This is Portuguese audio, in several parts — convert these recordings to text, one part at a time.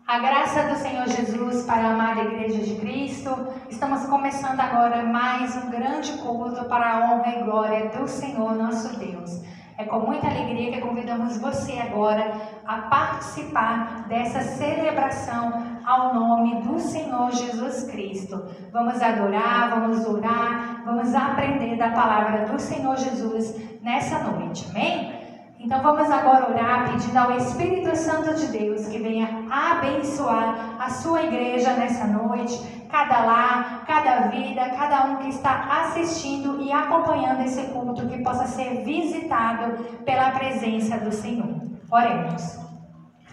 A graça do Senhor Jesus para a amada Igreja de Cristo. Estamos começando agora mais um grande culto para a honra e glória do Senhor nosso Deus. É com muita alegria que convidamos você agora a participar dessa celebração ao nome do Senhor Jesus Cristo. Vamos adorar, vamos orar, vamos aprender da palavra do Senhor Jesus nessa noite, amém? Então vamos agora orar pedindo ao Espírito Santo de Deus que venha abençoar a sua igreja nessa noite, cada lar, cada vida, cada um que está assistindo e acompanhando esse culto, que possa ser visitado pela presença do Senhor. Oremos.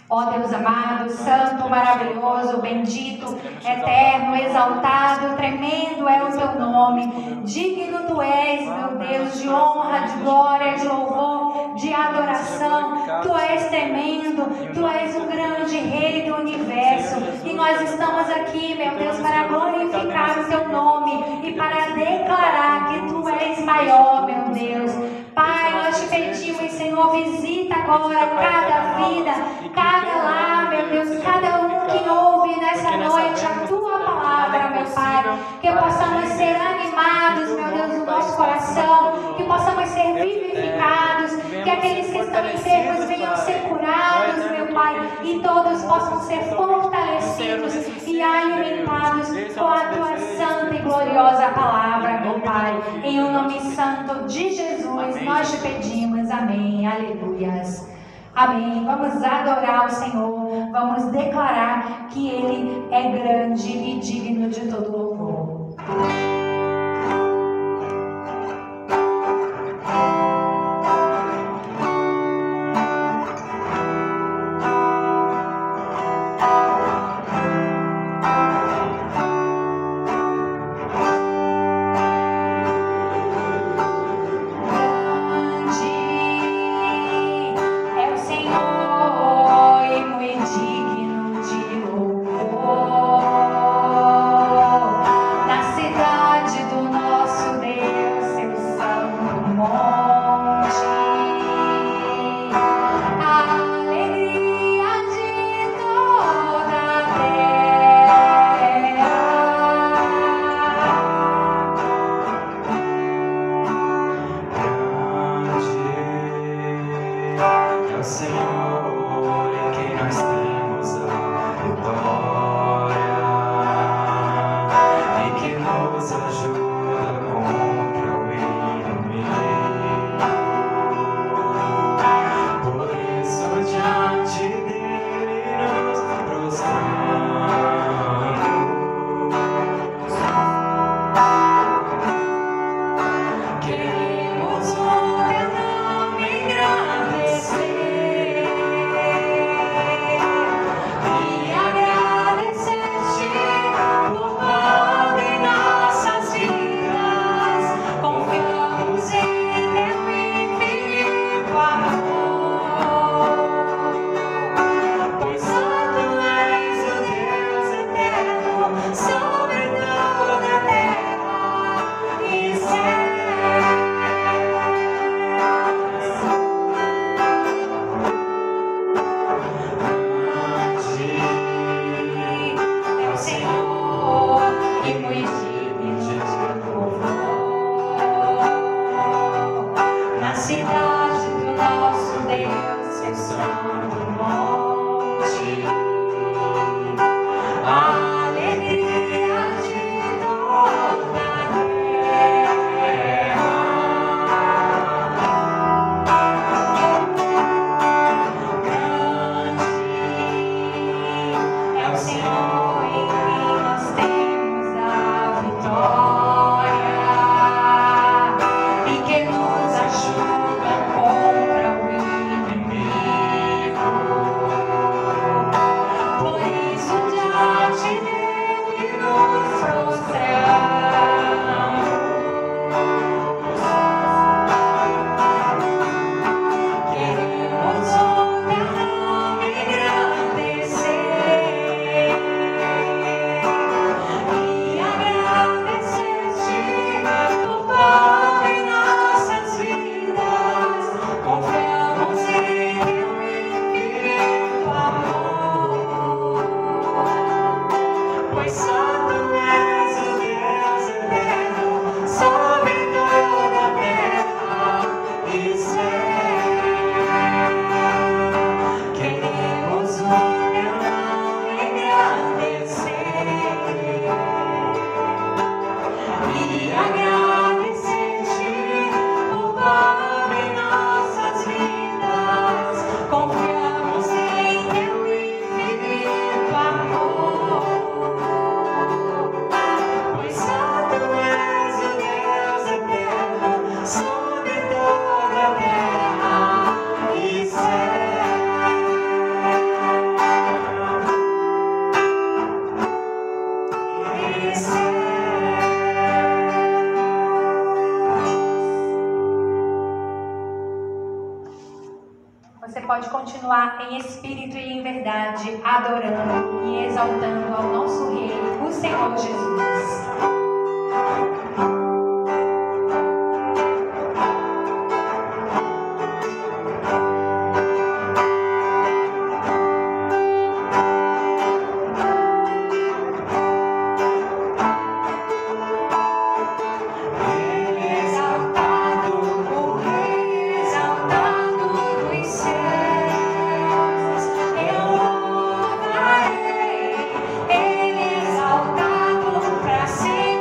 Ó Deus amado, santo, maravilhoso, bendito, eterno, exaltado, tremendo é o teu nome. Digno tu és, meu Deus, de honra, de glória, de louvor, de adoração. Tu és tremendo, tu és o grande rei do universo. E nós estamos aqui, meu Deus, para glorificar o teu nome e para declarar que tu és maior, meu Deus. Pai, nós te pedimos, Senhor, visita agora cada vida, cada lar, meu Deus, cada um que ouve nessa noite a tua palavra, meu Pai, que possamos ser animados, meu Deus, no nosso coração, que possamos ser vivificados, que aqueles que estão enfermos venham ser curados, meu Pai, e todos possam ser fortalecidos e alimentados com a tua santa e gloriosa palavra, meu Pai. Em o nome santo de Jesus, nós te pedimos, amém, aleluias. Amém. Vamos adorar o Senhor, vamos declarar que Ele é grande e digno de todo louvor. Que nos ajuda pode continuar em espírito e em verdade, adorando e exaltando ao nosso Rei, o Senhor Jesus. Ele exaltado pra sempre.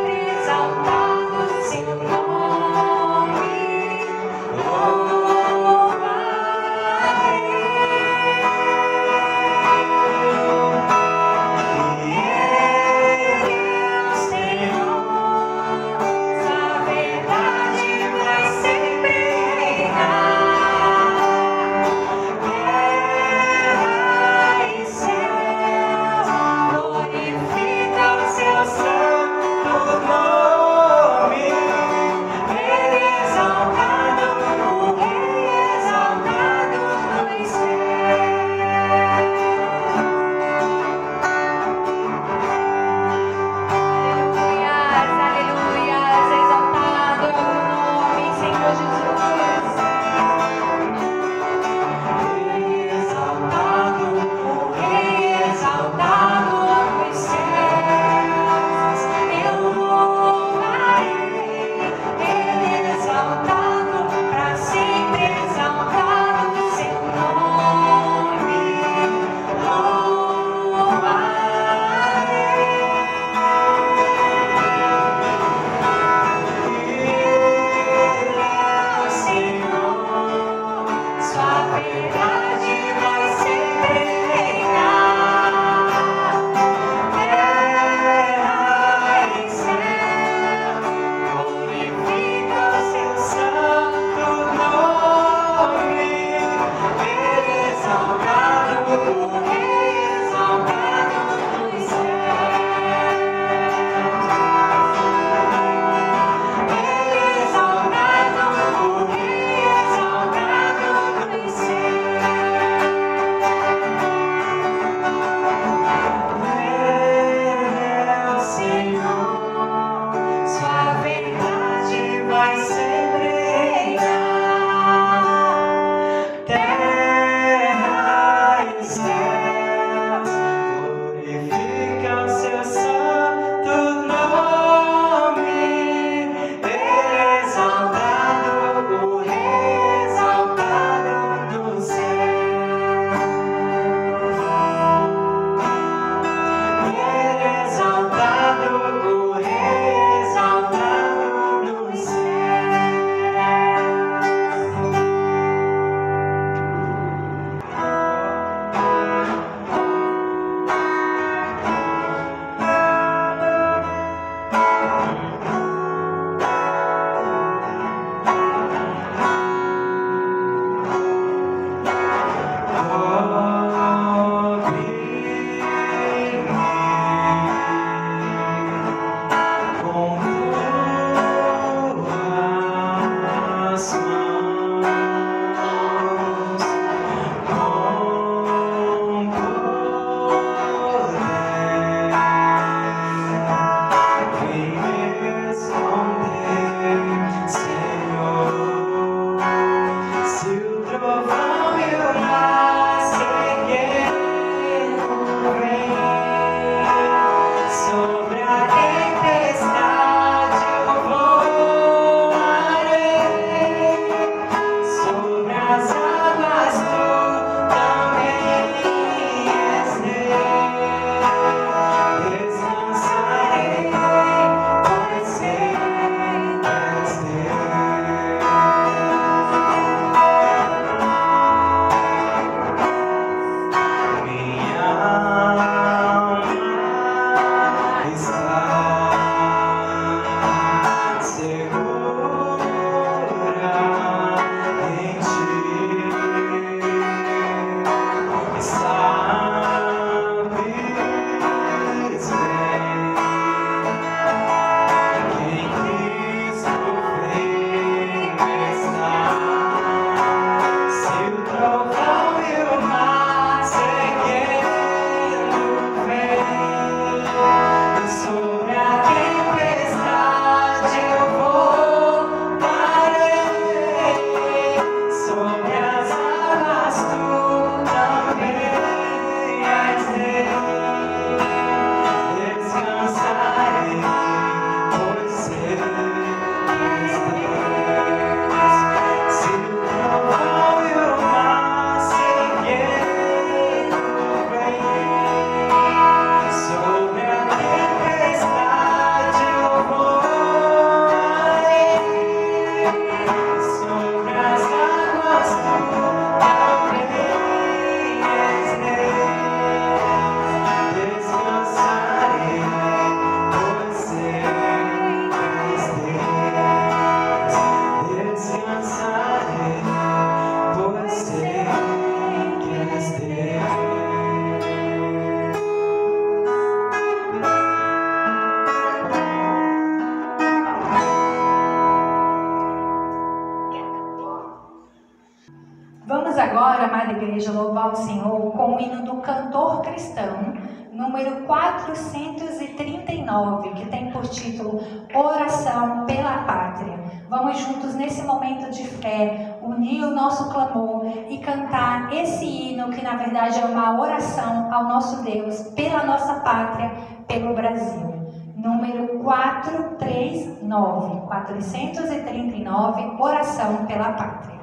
agora, amada igreja, louvar o Senhor com o hino do cantor cristão, número 439, que tem por título Oração pela Pátria. Vamos juntos, nesse momento de fé, unir o nosso clamor e cantar esse hino, que na verdade é uma oração ao nosso Deus, pela nossa pátria, pelo Brasil. Número 439, Oração pela Pátria.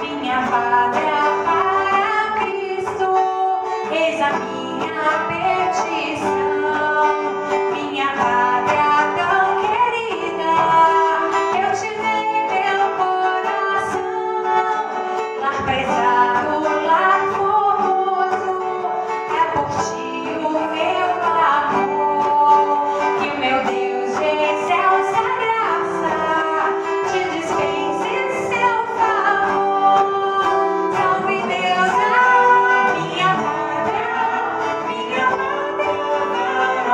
Minha pátria para Cristo, eis a minha petição. Minha pátria tão querida, eu te dei meu coração. Lar prezado, lar formoso, é por ti o meu amor. Que o meu Deus de excelsa graça te dispense seu favor. Salve Deus, a minha pátria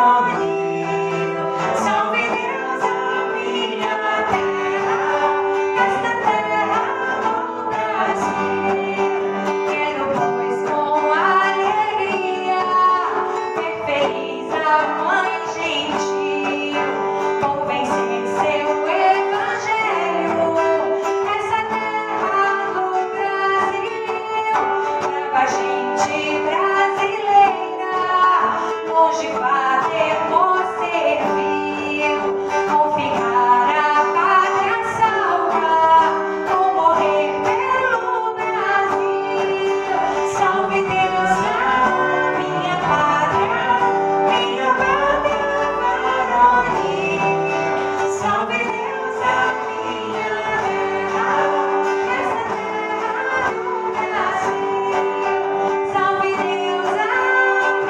varonil. Salve Deus, a minha terra, esta terra do Brasil. Quero, pois, com alegria ver feliz a mãe gentil, por vencer seu evangelho, essa terra do Brasil. Brava gente brasileira, longe batemos serviu, confiar a pátria salva, ou morrer pelo Brasil. Salve Deus, a minha pátria varonil. Salve Deus, a minha terra, essa terra do Brasil. Salve Deus, a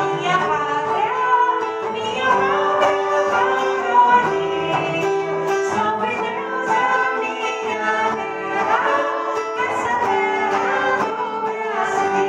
minha pátria varonil. Salve Deus, a minha terra, essa terra do Brasil.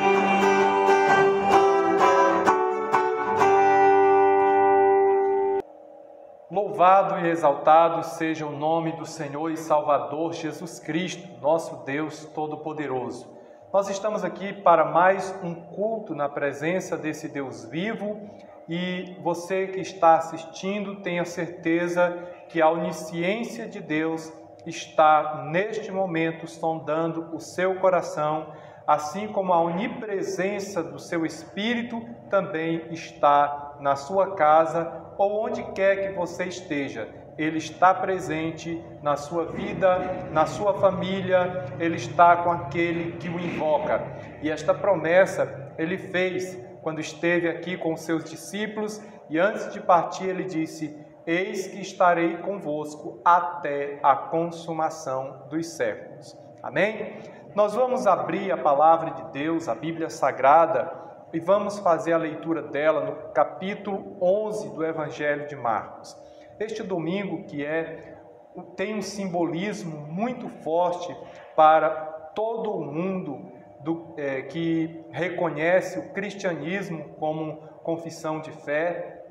Louvado e exaltado seja o nome do Senhor e Salvador Jesus Cristo, nosso Deus Todo-Poderoso. Nós estamos aqui para mais um culto na presença desse Deus vivo, e você que está assistindo tenha certeza que a onisciência de Deus está neste momento sondando o seu coração, assim como a onipresença do seu Espírito também está na sua casa ou onde quer que você esteja. Ele está presente na sua vida, na sua família, Ele está com aquele que o invoca. E esta promessa Ele fez quando esteve aqui com os seus discípulos, e antes de partir Ele disse: eis que estarei convosco até a consumação dos séculos. Amém? Nós vamos abrir a palavra de Deus, a Bíblia Sagrada, e vamos fazer a leitura dela no capítulo 11 do Evangelho de Marcos. Este domingo tem um simbolismo muito forte para todo o mundo que reconhece o cristianismo como confissão de fé,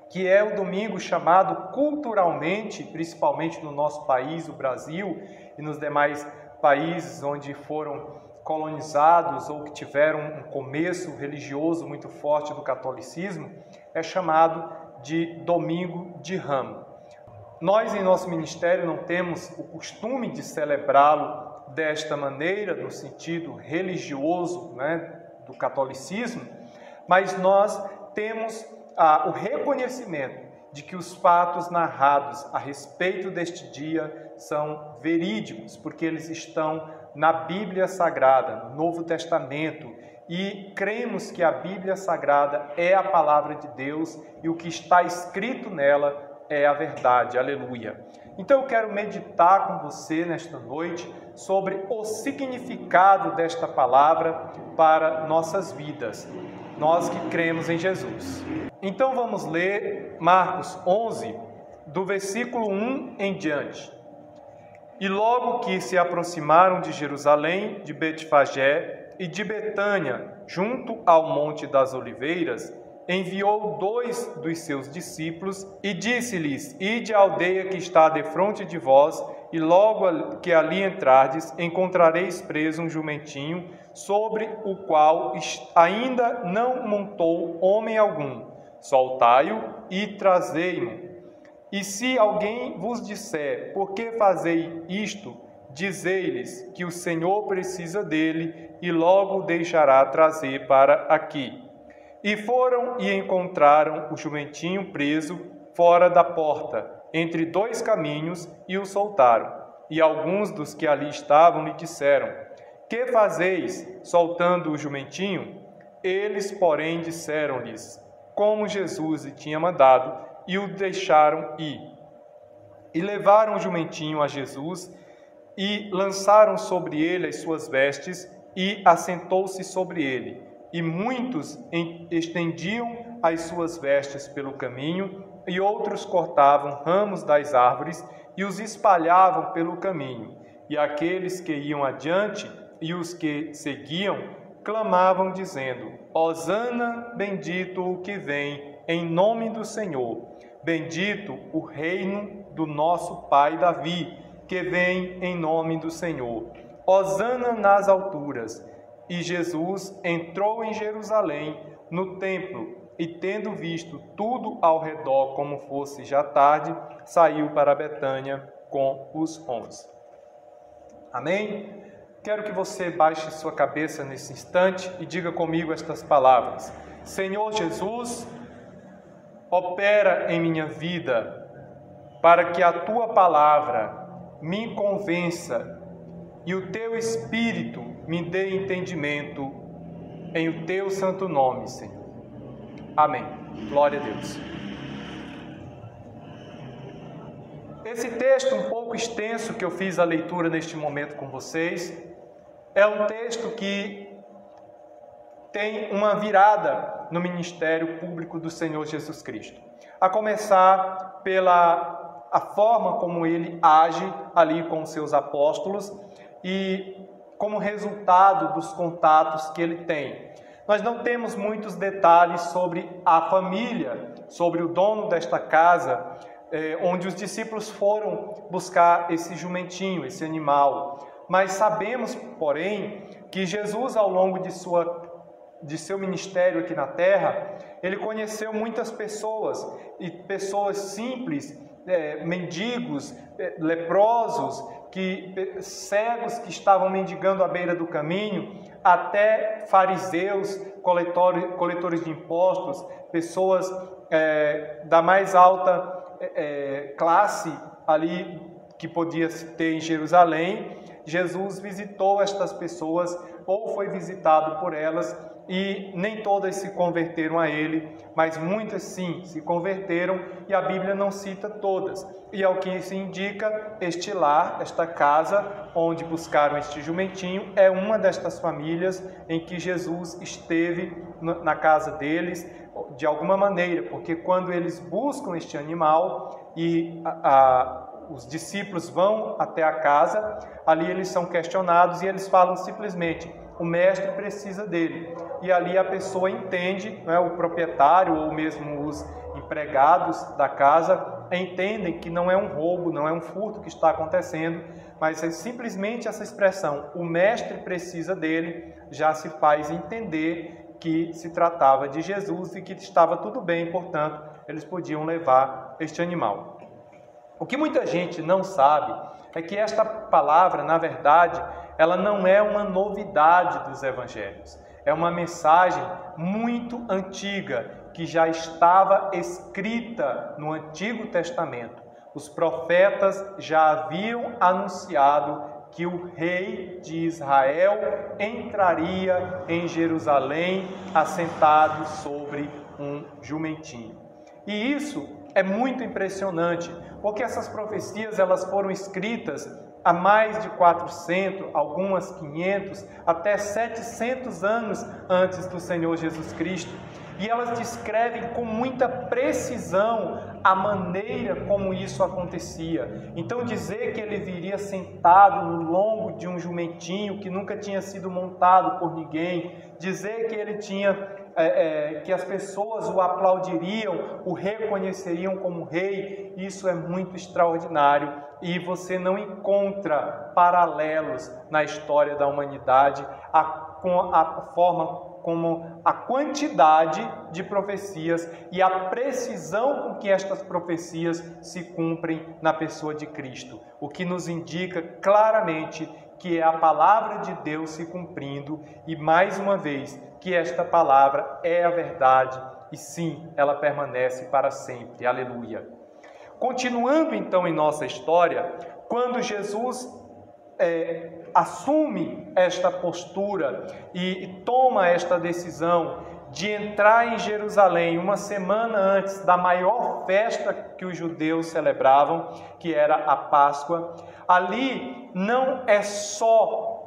que é o domingo chamado culturalmente, principalmente no nosso país, o Brasil, e nos demais países onde foram colonizados ou que tiveram um começo religioso muito forte do catolicismo, é chamado de Domingo de Ramos. Nós, em nosso ministério, não temos o costume de celebrá-lo desta maneira, no sentido religioso, do catolicismo, mas nós temos o reconhecimento de que os fatos narrados a respeito deste dia são verídicos, porque eles estão na Bíblia Sagrada, no Novo Testamento, e cremos que a Bíblia Sagrada é a palavra de Deus e o que está escrito nela é a verdade. Aleluia! Então eu quero meditar com você nesta noite sobre o significado desta palavra para nossas vidas, nós que cremos em Jesus. Então vamos ler Marcos 11, do versículo 1 em diante. E logo que se aproximaram de Jerusalém, de Betfagé e de Betânia, junto ao Monte das Oliveiras, enviou 2 dos seus discípulos e disse-lhes: Ide à aldeia que está defronte de vós, e logo que ali entrardes, encontrareis preso um jumentinho, sobre o qual ainda não montou homem algum. Soltai-o e trazei-mo. E se alguém vos disser: Por que fazei isto? Dizei-lhes que o Senhor precisa dele e logo o deixará trazer para aqui. E foram e encontraram o jumentinho preso fora da porta, entre 2 caminhos, e o soltaram. E alguns dos que ali estavam lhe disseram: Que fazeis, soltando o jumentinho? Eles, porém, disseram-lhes como Jesus lhe tinha mandado, e o deixaram ir. E levaram o jumentinho a Jesus, e lançaram sobre ele as suas vestes, e assentou-se sobre ele. E muitos estendiam as suas vestes pelo caminho, e outros cortavam ramos das árvores e os espalhavam pelo caminho. E aqueles que iam adiante e os que seguiam clamavam, dizendo: Hosana, bendito o que vem em nome do Senhor. Bendito o reino do nosso pai Davi, que vem em nome do Senhor. Hosana nas alturas. E Jesus entrou em Jerusalém, no templo, e tendo visto tudo ao redor como fosse já tarde, saiu para Betânia com os 11. Amém? Quero que você baixe sua cabeça nesse instante e diga comigo estas palavras: Senhor Jesus, opera em minha vida, para que a Tua palavra me convença e o Teu Espírito me dê entendimento, em o Teu santo nome, Senhor. Amém. Glória a Deus. Esse texto um pouco extenso que eu fiz a leitura neste momento com vocês, é um texto que tem uma virada no ministério público do Senhor Jesus Cristo. A começar pela a forma como ele age ali com os seus apóstolos e como resultado dos contatos que ele tem. Nós não temos muitos detalhes sobre a família, sobre o dono desta casa, onde os discípulos foram buscar esse jumentinho, esse animal. Mas sabemos, porém, que Jesus, ao longo de seu ministério aqui na terra, ele conheceu muitas pessoas, e pessoas simples, mendigos, leprosos, cegos que estavam mendigando à beira do caminho, até fariseus, coletores de impostos, pessoas da mais alta classe ali que podia ter em Jerusalém. Jesus visitou estas pessoas, ou foi visitado por elas, e nem todas se converteram a ele, mas muitas sim se converteram, e a Bíblia não cita todas. E ao que se indica, este lar, esta casa onde buscaram este jumentinho, é uma destas famílias em que Jesus esteve na casa deles, de alguma maneira, porque quando eles buscam este animal e os discípulos vão até a casa, ali eles são questionados e eles falam simplesmente: o mestre precisa dele. E ali a pessoa entende, né, o proprietário ou mesmo os empregados da casa entendem que não é um roubo, não é um furto que está acontecendo, mas é simplesmente essa expressão: o mestre precisa dele, já se faz entender que se tratava de Jesus e que estava tudo bem, portanto, eles podiam levar este animal. O que muita gente não sabe é que esta palavra, na verdade, ela não é uma novidade dos evangelhos. É uma mensagem muito antiga, que já estava escrita no Antigo Testamento. Os profetas já haviam anunciado que o rei de Israel entraria em Jerusalém assentado sobre um jumentinho. E isso é muito impressionante, porque essas profecias elas foram escritas há mais de 400, algumas 500, até 700 anos antes do Senhor Jesus Cristo. E elas descrevem com muita precisão a maneira como isso acontecia. Então dizer que ele viria sentado no lombo de um jumentinho que nunca tinha sido montado por ninguém, dizer que ele tinha que as pessoas o aplaudiriam, o reconheceriam como rei. Isso é muito extraordinário e você não encontra paralelos na história da humanidade com a forma como a quantidade de profecias e a precisão com que estas profecias se cumprem na pessoa de Cristo, o que nos indica claramente que é a palavra de Deus se cumprindo e, mais uma vez, que esta palavra é a verdade e sim, ela permanece para sempre. Aleluia! Continuando então em nossa história, quando Jesus assume esta postura e toma esta decisão de entrar em Jerusalém uma semana antes da maior festa que os judeus celebravam, que era a Páscoa, ali não é só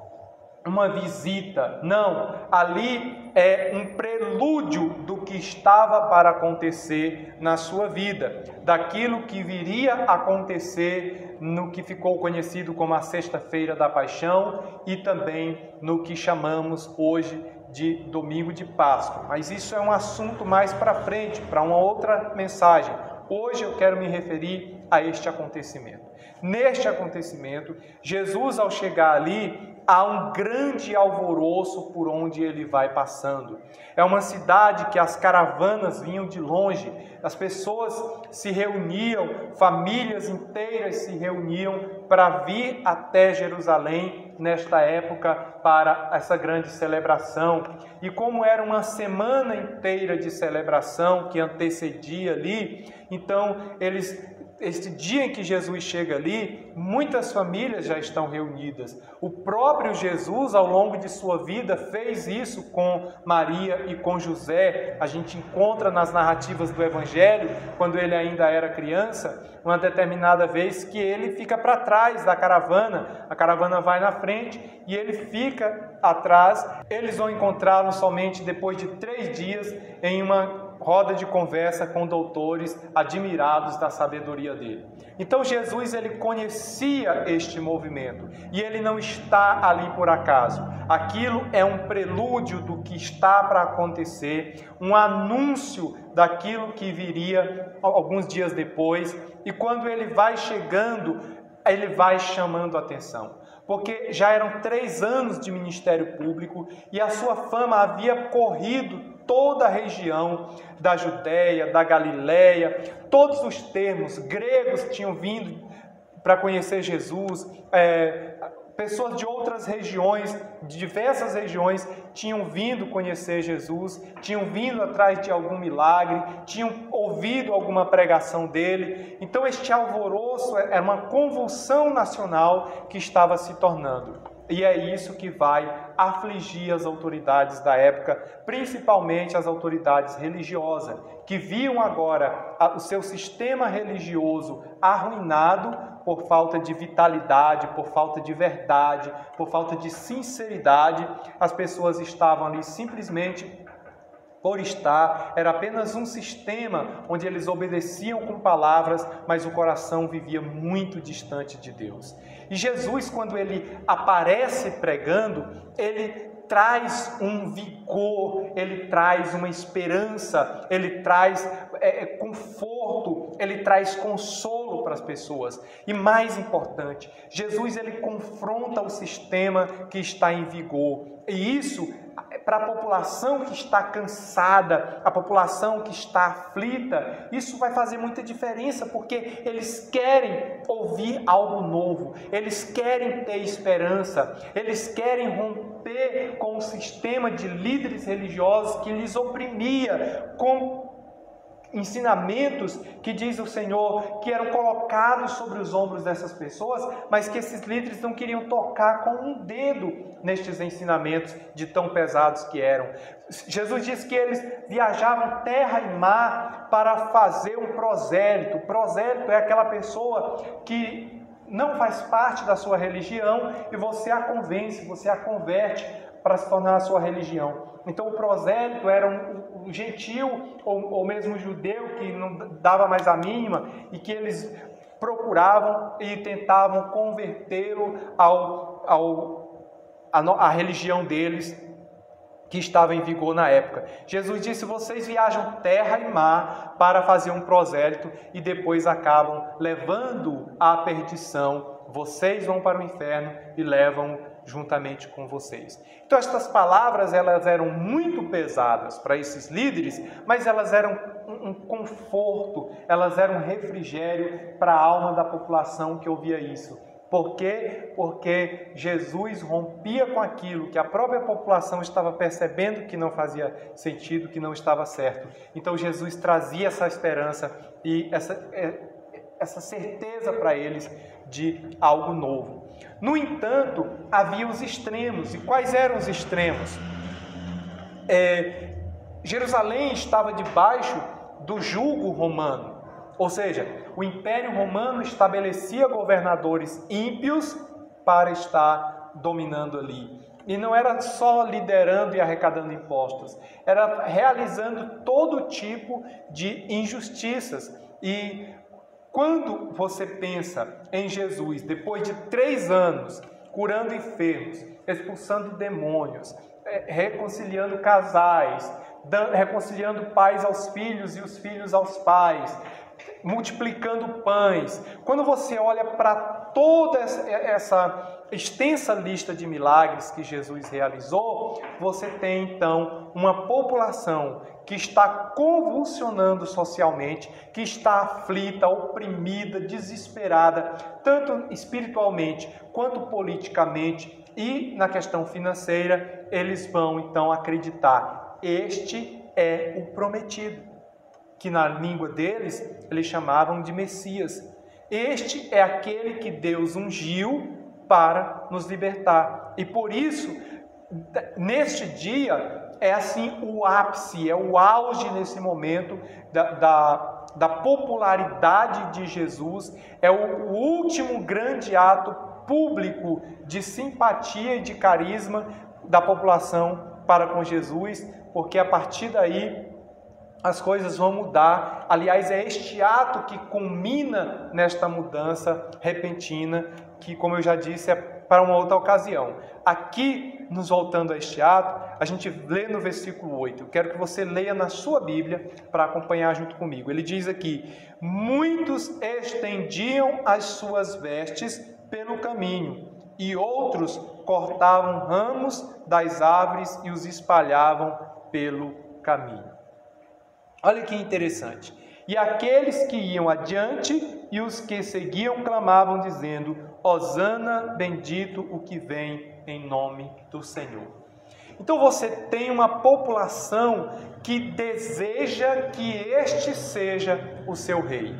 uma visita, não, ali é um prelúdio do que estava para acontecer na sua vida, daquilo que viria a acontecer no que ficou conhecido como a Sexta-feira da Paixão e também no que chamamos hoje de Domingo de Páscoa. Mas isso é um assunto mais para frente, para uma outra mensagem. Hoje eu quero me referir a este acontecimento. Neste acontecimento, Jesus, ao chegar ali, há um grande alvoroço por onde ele vai passando. É uma cidade que as caravanas vinham de longe, as pessoas se reuniam, famílias inteiras se reuniam para vir até Jerusalém nesta época para essa grande celebração. E como era uma semana inteira de celebração que antecedia ali, então este dia em que Jesus chega ali, muitas famílias já estão reunidas. O próprio Jesus, ao longo de sua vida, fez isso com Maria e com José. A gente encontra nas narrativas do Evangelho, quando ele ainda era criança, uma determinada vez que ele fica para trás da caravana. A caravana vai na frente e ele fica atrás. Eles vão encontrá-lo somente depois de 3 dias em uma roda de conversa com doutores admirados da sabedoria dele. Então Jesus, ele conhecia este movimento e ele não está ali por acaso. Aquilo é um prelúdio do que está para acontecer, um anúncio daquilo que viria alguns dias depois. E quando ele vai chegando, ele vai chamando a atenção, porque já eram 3 anos de ministério público e a sua fama havia corrido toda a região da Judéia, da Galileia. Todos os termos gregos tinham vindo para conhecer Jesus, pessoas de outras regiões, de diversas regiões, tinham vindo conhecer Jesus, tinham vindo atrás de algum milagre, tinham ouvido alguma pregação dele. Então este alvoroço era uma convulsão nacional que estava se tornando. E é isso que vai afligir as autoridades da época, principalmente as autoridades religiosas, que viam agora o seu sistema religioso arruinado por falta de vitalidade, por falta de verdade, por falta de sinceridade. As pessoas estavam ali simplesmente por estar, era apenas um sistema onde eles obedeciam com palavras, mas o coração vivia muito distante de Deus. E Jesus, quando ele aparece pregando, ele traz um vigor, ele traz uma esperança, ele traz conforto, ele traz consolo para as pessoas. E mais importante, Jesus, ele confronta o sistema que está em vigor. E isso, para a população que está cansada, a população que está aflita, isso vai fazer muita diferença, porque eles querem ouvir algo novo, eles querem ter esperança, eles querem romper com o sistema de líderes religiosos que lhes oprimia, com ensinamentos que, diz o Senhor, que eram colocados sobre os ombros dessas pessoas, mas que esses líderes não queriam tocar com um dedo nestes ensinamentos de tão pesados que eram. Jesus diz que eles viajavam terra e mar para fazer um prosélito. O prosélito é aquela pessoa que não faz parte da sua religião e você a convence, você a converte para se tornar a sua religião. Então o prosélito era um gentil ou mesmo judeu que não dava mais a mínima e que eles procuravam e tentavam convertê-lo à religião deles, que estava em vigor na época. Jesus disse: vocês viajam terra e mar para fazer um prosélito e depois acabam levando à perdição. Vocês vão para o inferno e levam juntamente com vocês. Então estas palavras, elas eram muito pesadas para esses líderes, mas elas eram um conforto, elas eram um refrigério para a alma da população que ouvia isso. Por quê? Porque Jesus rompia com aquilo que a própria população estava percebendo que não fazia sentido, que não estava certo. Então Jesus trazia essa esperança e essa certeza para eles de algo novo. No entanto, havia os extremos. E quais eram os extremos? Jerusalém estava debaixo do jugo romano. Ou seja, o Império Romano estabelecia governadores ímpios para estar dominando ali. E não era só liderando e arrecadando impostos, era realizando todo tipo de injustiças. E quando você pensa em Jesus, depois de 3 anos curando enfermos, expulsando demônios, reconciliando casais, reconciliando pais aos filhos e os filhos aos pais, multiplicando pães. Quando você olha para toda essa extensa lista de milagres que Jesus realizou, você tem então uma população que está convulsionando socialmente, que está aflita, oprimida, desesperada, tanto espiritualmente quanto politicamente, e na questão financeira, eles vão então acreditar: este é o prometido, que na língua deles eles chamavam de Messias. Este é aquele que Deus ungiu para nos libertar. E por isso, neste dia, é assim o ápice, é o auge nesse momento da popularidade de Jesus, é o último grande ato público de simpatia e de carisma da população para com Jesus, porque a partir daí as coisas vão mudar. Aliás, é este ato que culmina nesta mudança repentina, que, como eu já disse, é para uma outra ocasião. Aqui, nos voltando a este ato, a gente lê no versículo 8. Eu quero que você leia na sua Bíblia para acompanhar junto comigo. Ele diz aqui: muitos estendiam as suas vestes pelo caminho, e outros cortavam ramos das árvores e os espalhavam pelo caminho. Olha que interessante. E aqueles que iam adiante e os que seguiam clamavam, dizendo: Hosana, bendito o que vem em nome do Senhor. Então você tem uma população que deseja que este seja o seu rei,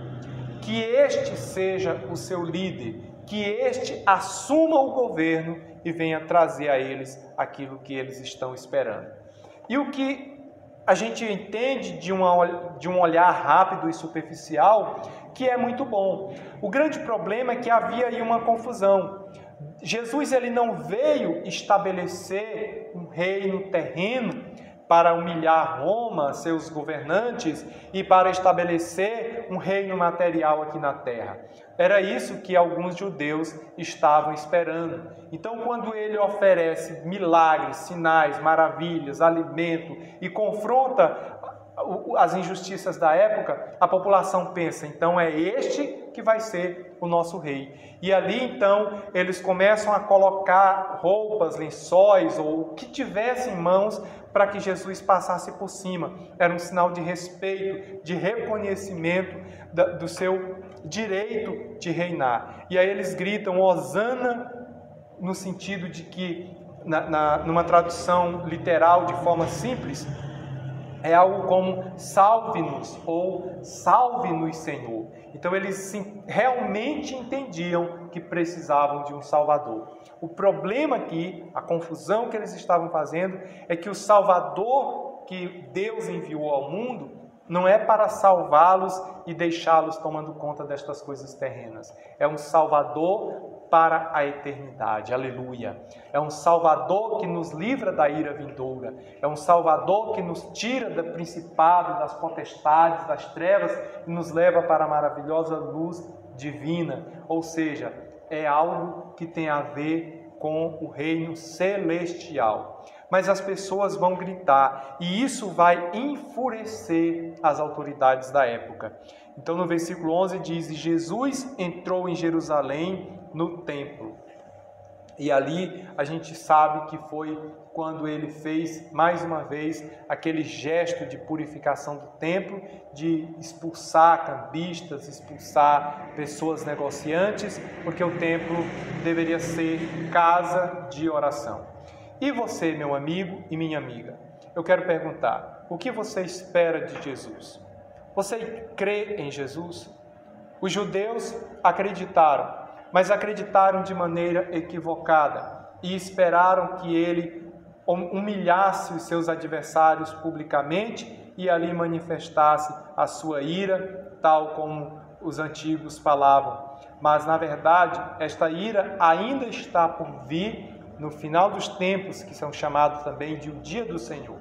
que este seja o seu líder, que este assuma o governo e venha trazer a eles aquilo que eles estão esperando. E o que a gente entende de um olhar rápido e superficial, que é muito bom. O grande problema é que havia aí uma confusão. Jesus, ele não veio estabelecer um reino terreno para humilhar Roma, seus governantes, e para estabelecer um reino material aqui na terra. Era isso que alguns judeus estavam esperando. Então, quando ele oferece milagres, sinais, maravilhas, alimento e confronta as injustiças da época, a população pensa: então é este que vai ser o nosso rei. E ali então eles começam a colocar roupas, lençóis ou o que tivesse em mãos para que Jesus passasse por cima. Era um sinal de respeito, de reconhecimento do seu direito de reinar. E aí eles gritam Hosana, no sentido de que, numa tradução literal, de forma simples, é algo como salve-nos ou salve-nos, Senhor. Então eles realmente entendiam que precisavam de um Salvador. O problema aqui, a confusão que eles estavam fazendo, é que o Salvador que Deus enviou ao mundo não é para salvá-los e deixá-los tomando conta destas coisas terrenas. É um Salvador para a eternidade, aleluia. É um Salvador que nos livra da ira vindoura. É um Salvador que nos tira do principado, das potestades, das trevas e nos leva para a maravilhosa luz divina. Ou seja, é algo que tem a ver com o reino celestial. mas as pessoas vão gritar e isso vai enfurecer as autoridades da época. Então no versículo 11 diz: e Jesus entrou em Jerusalém no templo. E ali a gente sabe que foi quando ele fez mais uma vez aquele gesto de purificação do templo, de expulsar cambistas, expulsar pessoas negociantes, porque o templo deveria ser casa de oração. E você, meu amigo e minha amiga, eu quero perguntar, o que você espera de Jesus? Você crê em Jesus? Os judeus acreditaram, mas acreditaram de maneira equivocada e esperaram que ele humilhasse os seus adversários publicamente e ali manifestasse a sua ira, tal como os antigos falavam. Mas, na verdade, esta ira ainda está por vir no final dos tempos, que são chamados também de o dia do Senhor.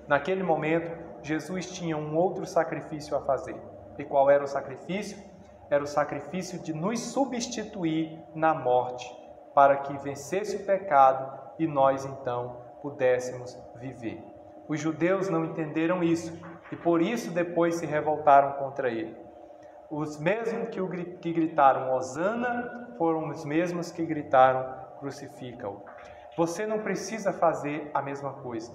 Naquele momento, Jesus tinha um outro sacrifício a fazer. E qual era o sacrifício? Era o sacrifício de nos substituir na morte, para que vencesse o pecado e nós então pudéssemos viver. Os judeus não entenderam isso e por isso depois se revoltaram contra ele. Os mesmos que gritaram Hosana foram os mesmos que gritaram crucifica-o. Você não precisa fazer a mesma coisa.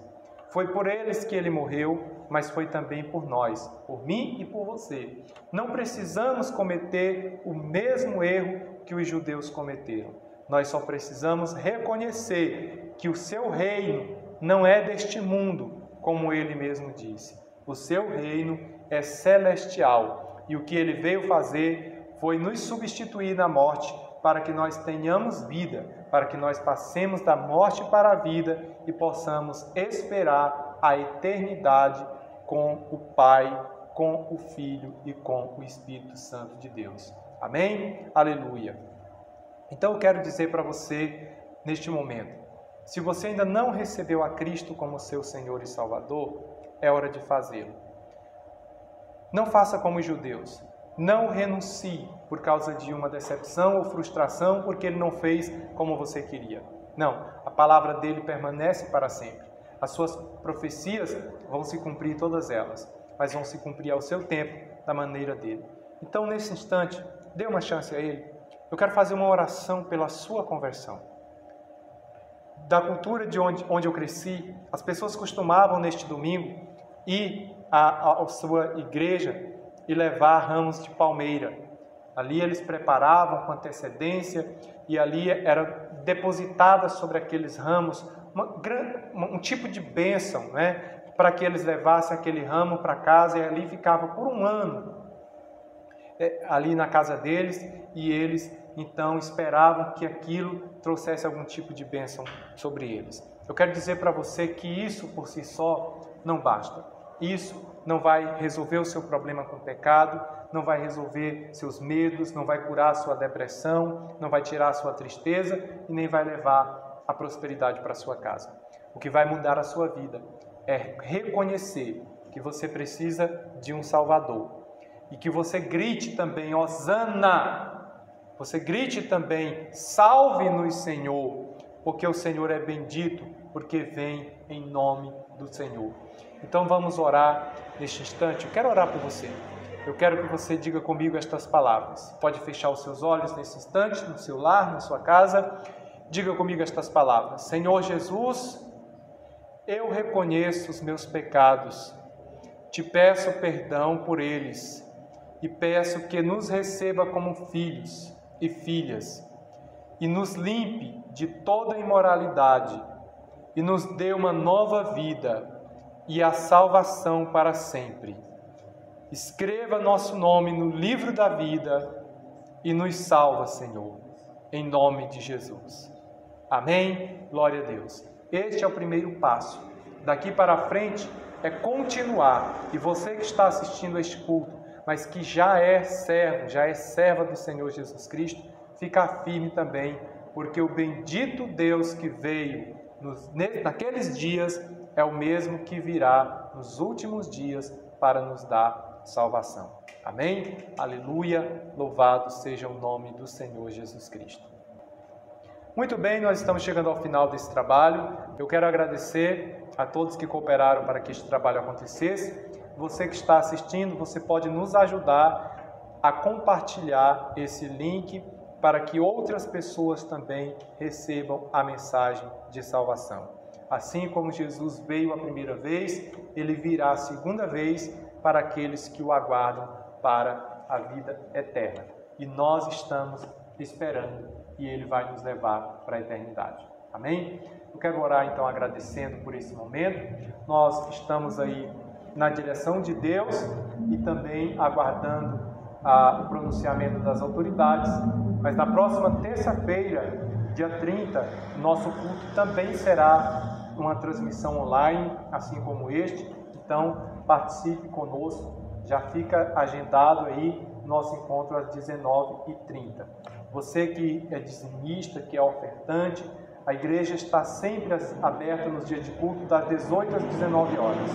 Foi por eles que ele morreu, mas foi também por nós, por mim e por você. Não precisamos cometer o mesmo erro que os judeus cometeram. Nós só precisamos reconhecer que o seu reino não é deste mundo, como ele mesmo disse. O seu reino é celestial e o que ele veio fazer foi nos substituir na morte para que nós tenhamos vida, para que nós passemos da morte para a vida e possamos esperar a eternidade com o Pai, com o Filho e com o Espírito Santo de Deus. Amém? Aleluia! Então eu quero dizer para você, neste momento, se você ainda não recebeu a Cristo como seu Senhor e Salvador, é hora de fazê-lo. Não faça como os judeus. Não renuncie por causa de uma decepção ou frustração, porque ele não fez como você queria. Não, a palavra dele permanece para sempre. As suas profecias vão se cumprir todas elas, mas vão se cumprir ao seu tempo, da maneira dele. Então, nesse instante, dê uma chance a ele. Eu quero fazer uma oração pela sua conversão. Da cultura de onde eu cresci, as pessoas costumavam, neste domingo, ir à sua igreja e levar ramos de palmeira. Ali eles preparavam com antecedência e ali era depositada sobre aqueles ramos um tipo de bênção, né? Para que eles levassem aquele ramo para casa e ali ficava por um ano ali na casa deles e eles então esperavam que aquilo trouxesse algum tipo de bênção sobre eles. Eu quero dizer para você que isso por si só não basta. Isso não vai resolver o seu problema com o pecado, não vai resolver seus medos, não vai curar a sua depressão, não vai tirar a sua tristeza e nem vai levar a prosperidade para a sua casa. O que vai mudar a sua vida é reconhecer que você precisa de um Salvador e que você grite também, Hosana! Você grite também, salve-nos, Senhor, porque o Senhor é bendito, porque vem em nome do Senhor. Então vamos orar neste instante. Eu quero orar por você. Eu quero que você diga comigo estas palavras. Pode fechar os seus olhos nesse instante, no seu lar, na sua casa. Diga comigo estas palavras. Senhor Jesus, eu reconheço os meus pecados. Te peço perdão por eles e peço que nos receba como filhos e filhas e nos limpe de toda imoralidade e nos dê uma nova vida e a salvação para sempre. Escreva nosso nome no livro da vida e nos salva, Senhor, em nome de Jesus. Amém? Glória a Deus. Este é o primeiro passo. Daqui para frente é continuar. E você que está assistindo a este culto, mas que já é servo, já é serva do Senhor Jesus Cristo, fica firme também, porque o bendito Deus que veio naqueles dias é o mesmo que virá nos últimos dias para nos dar salvação. Amém? Aleluia! Louvado seja o nome do Senhor Jesus Cristo. Muito bem, nós estamos chegando ao final desse trabalho. Eu quero agradecer a todos que cooperaram para que este trabalho acontecesse. Você que está assistindo, você pode nos ajudar a compartilhar esse link para que outras pessoas também recebam a mensagem de salvação. Assim como Jesus veio a primeira vez, ele virá a segunda vez para aqueles que o aguardam para a vida eterna. E nós estamos esperando e ele vai nos levar para a eternidade. Amém? Eu quero orar então agradecendo por esse momento. Nós estamos aí na direção de Deus e também aguardando o pronunciamento das autoridades. Mas na próxima terça-feira, dia 30, nosso culto também será uma transmissão online, assim como este. Então, participe conosco. Já fica agendado aí nosso encontro às 19h30. Você que é dizimista, que é ofertante, a igreja está sempre aberta nos dias de culto, das 18 às 19 horas.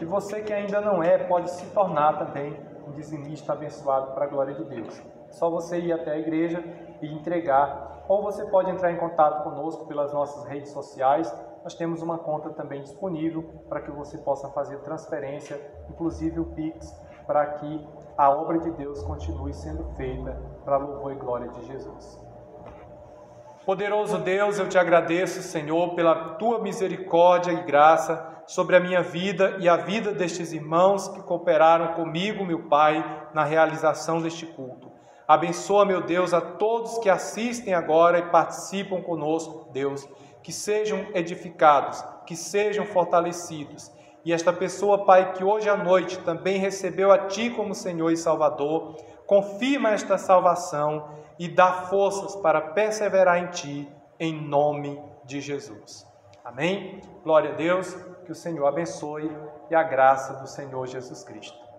E você que ainda não é, pode se tornar também um dizimista abençoado para a glória de Deus. É só você ir até a igreja e entregar, ou você pode entrar em contato conosco pelas nossas redes sociais. Nós temos uma conta também disponível para que você possa fazer transferência, inclusive o Pix, para que a obra de Deus continue sendo feita para a louvor e glória de Jesus. Poderoso Deus, eu te agradeço, Senhor, pela tua misericórdia e graça sobre a minha vida e a vida destes irmãos que cooperaram comigo, meu Pai, na realização deste culto. Abençoa, meu Deus, a todos que assistem agora e participam conosco, Deus, que sejam edificados, que sejam fortalecidos. E esta pessoa, Pai, que hoje à noite também recebeu a Ti como Senhor e Salvador, confirma esta salvação e dá forças para perseverar em Ti, em nome de Jesus. Amém? Glória a Deus, que o Senhor abençoe e a graça do Senhor Jesus Cristo.